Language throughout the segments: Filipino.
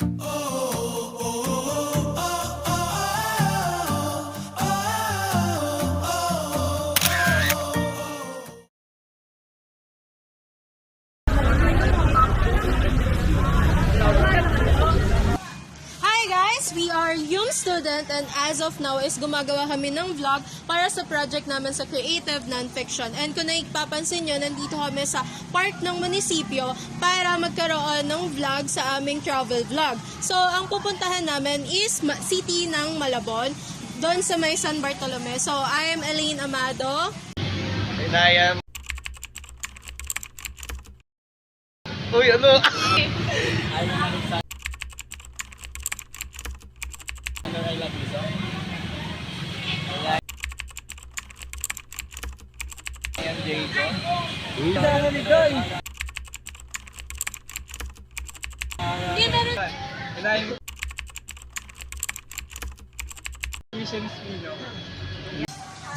Hi guys! We are Yung Student and as of now is gumagawa kami ng vlog para sa project namin sa Creative Nonfiction. And kung naipapansin nyo, nandito kami sa park ng munisipyo para magkaroon ng vlog sa aming travel vlog. So, ang pupuntahan namin is City ng Malabon, doon sa may San Bartolome. So, I am Elaine Amado. And I am... Uy, ano?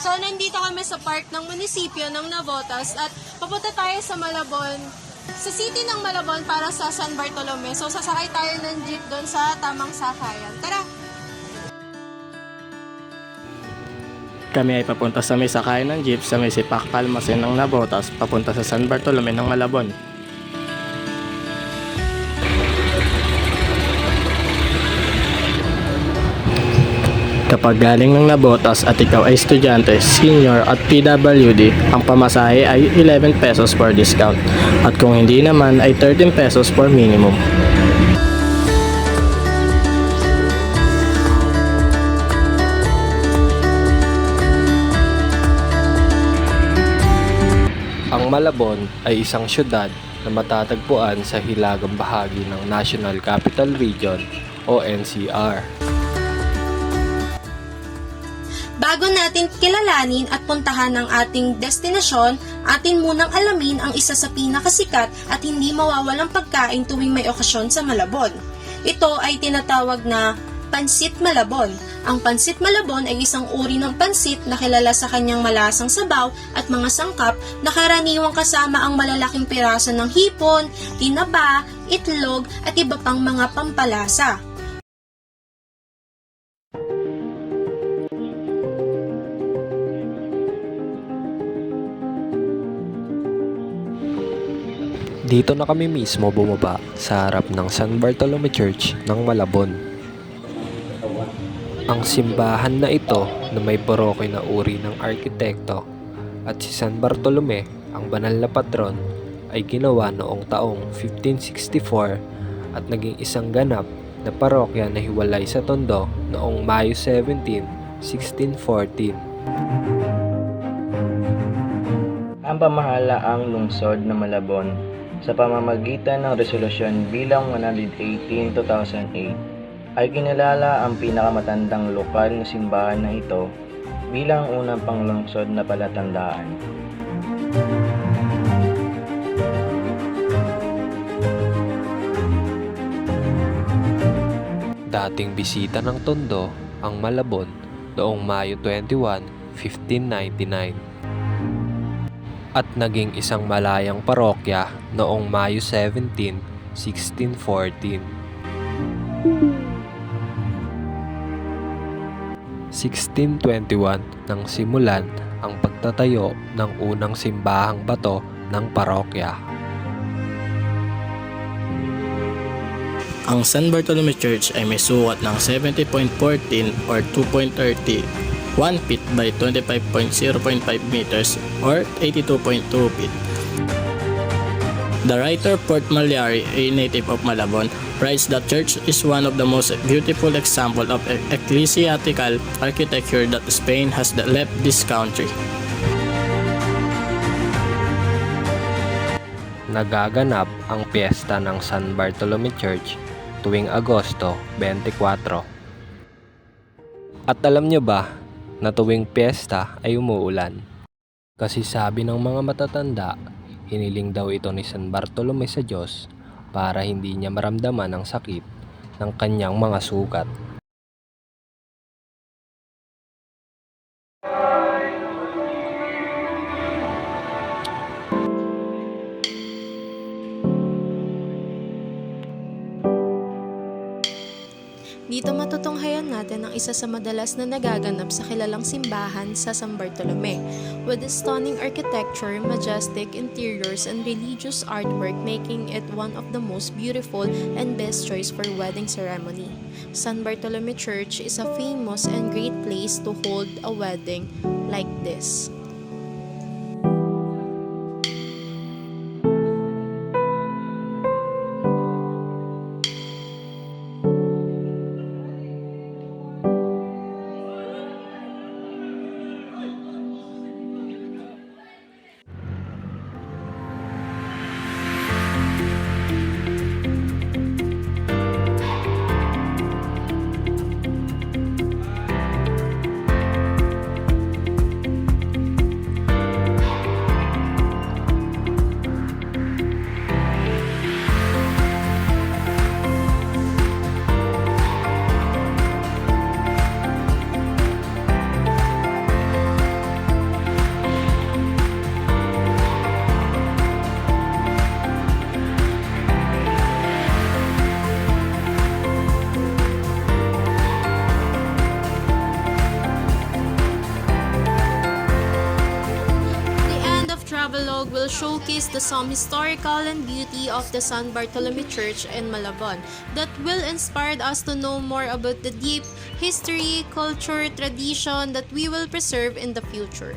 So, nandito kami sa park ng munisipyo ng Navotas at papunta tayo sa Malabon, sa city ng Malabon para sa San Bartolome. So, sasakay tayo ng jeep doon sa tamang sakayan. Tara! Kami ay papunta sa may sakayan ng jeep sa may Sipak Palmasin ng Navotas papunta sa San Bartolome ng Malabon. Kapag galing ng Navotas at ikaw ay estudyante, senior at PWD, ang pamasahe ay 11 pesos for discount at kung hindi naman ay 13 pesos for minimum. Ang Malabon ay isang syudad na matatagpuan sa hilagang bahagi ng National Capital Region o NCR. Bago natin kilalanin at puntahan ang ating destinasyon, atin munang alamin ang isa sa pinakasikat at hindi mawawalang pagkain tuwing may okasyon sa Malabon. Ito ay tinatawag na Pansit Malabon. Ang Pansit Malabon ay isang uri ng pansit na kilala sa kanyang malasang sabaw at mga sangkap na karaniwang kasama ang malalaking piraso ng hipon, tinaba, itlog at iba pang mga pampalasa. Dito na kami mismo bumaba sa harap ng San Bartolome Church ng Malabon. Ang simbahan na ito na may barokey na uri ng arkitekto at si San Bartolome, ang banal na patron, ay ginawa noong taong 1564 at naging isang ganap na parokya na hiwalay sa Tondo noong Mayo 17, 1614. Ang pamahalaang lungsod na Malabon sa pamamagitan ng Resolusyon Bilang 118-2008 ay kinilala ang pinakamatandang lokal na simbahan na ito bilang unang panglungsod na palatandaan. Dating bisita ng Tondo ang Malabon noong Mayo 21, 1599 at naging isang malayang parokya noong Mayo 17, 1614. 1621 nang simulan ang pagtatayo ng unang simbahang bato ng parokya. Ang San Bartolome Church ay may sukat ng 70.14 or 2.30, 1 feet by 25.0.5 meters or 82.2 feet. The writer Port Malyari, a native of Malabon, writes that church is one of the most beautiful example of ecclesiastical architecture that Spain has left this country. Nagaganap ang piyesta ng San Bartolome Church tuwing Agosto 24. At alam nyo ba na tuwing piyesta ay umuulan? Kasi sabi ng mga matatanda, hiniling daw ito ni San Bartolome sa Diyos para hindi niya maramdaman ang sakit ng kanyang mga sugat. Dito matutunghayan natin ang isa sa madalas na nagaganap sa kilalang simbahan sa San Bartolome, with its stunning architecture, majestic interiors, and religious artwork making it one of the most beautiful and best choice for wedding ceremony. San Bartolome Church is a famous and great place to hold a wedding like this. Travelog will showcase some historical and beauty of the San Bartolome Church in Malabon that will inspire us to know more about the deep history, culture, tradition that we will preserve in the future.